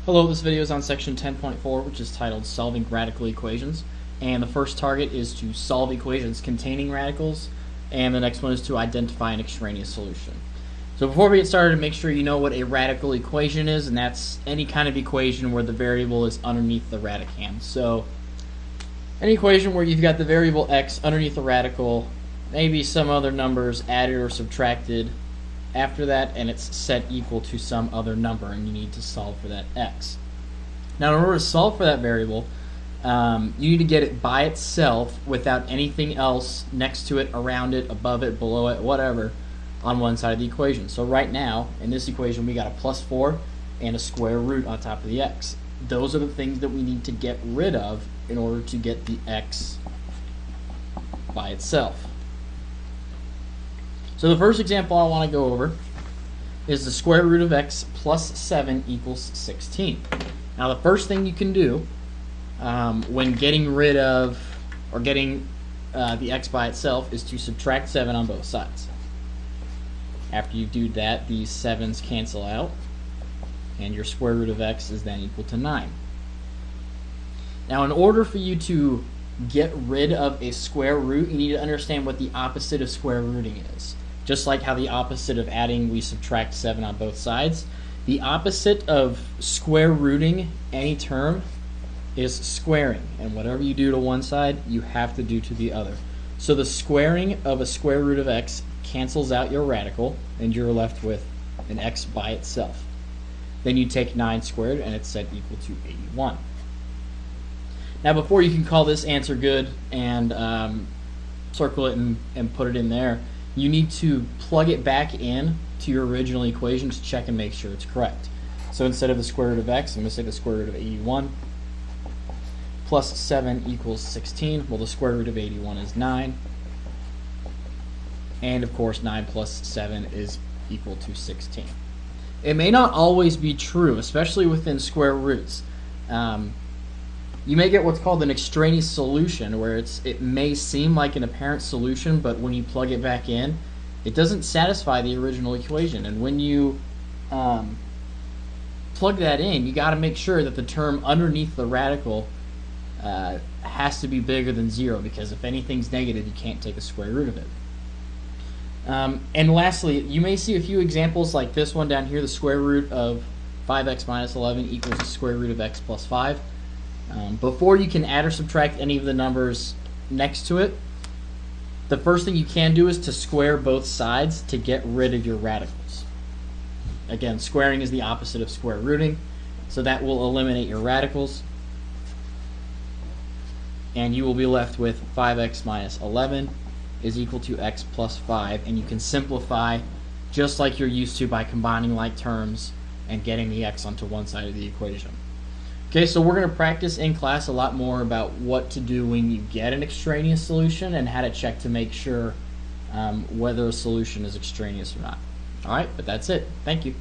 Hello, this video is on section 10.4, which is titled Solving Radical Equations. And the first target is to solve equations containing radicals, and the next one is to identify an extraneous solution. So before we get started, make sure you know what a radical equation is, and that's any kind of equation where the variable is underneath the radicand. So any equation where you've got the variable x underneath the radical, maybe some other numbers added or subtracted after that, and it's set equal to some other number, and you need to solve for that x. Now, in order to solve for that variable, you need to get it by itself without anything else next to it, around it, above it, below it, whatever, on one side of the equation. So right now, in this equation, we got a plus 4 and a square root on top of the x. Those are the things that we need to get rid of in order to get the x by itself. So the first example I want to go over is the square root of x plus 7 equals 16. Now the first thing you can do when getting rid of, or getting the x by itself, is to subtract 7 on both sides. After you do that, these 7's cancel out, and your square root of x is then equal to 9. Now in order for you to get rid of a square root, you need to understand what the opposite of square rooting is. Just like how the opposite of adding, we subtract 7 on both sides, the opposite of square rooting any term is squaring. And whatever you do to one side, you have to do to the other. So the squaring of a square root of x cancels out your radical, and you're left with an x by itself. Then you take 9 squared, and it's set equal to 81. Now before you can call this answer good and circle it and put it in there, you need to plug it back in to your original equation to check and make sure it's correct. So instead of the square root of x, I'm going to say the square root of 81 plus 7 equals 16. Well, the square root of 81 is 9. And of course, 9 plus 7 is equal to 16. It may not always be true, especially within square roots. You may get what's called an extraneous solution, where it may seem like an apparent solution, but when you plug it back in, it doesn't satisfy the original equation. And when you plug that in, you got to make sure that the term underneath the radical has to be bigger than 0, because if anything's negative, you can't take a square root of it. And lastly, you may see a few examples like this one down here. The square root of 5x minus 11 equals the square root of x plus 5. Before you can add or subtract any of the numbers next to it, the first thing you can do is to square both sides to get rid of your radicals. Again, squaring is the opposite of square rooting, so that will eliminate your radicals, and you will be left with 5x minus 11 is equal to x plus 5, and you can simplify just like you're used to by combining like terms and getting the x onto one side of the equation. Okay, so we're going to practice in class a lot more about what to do when you get an extraneous solution and how to check to make sure whether a solution is extraneous or not. All right, but that's it. Thank you.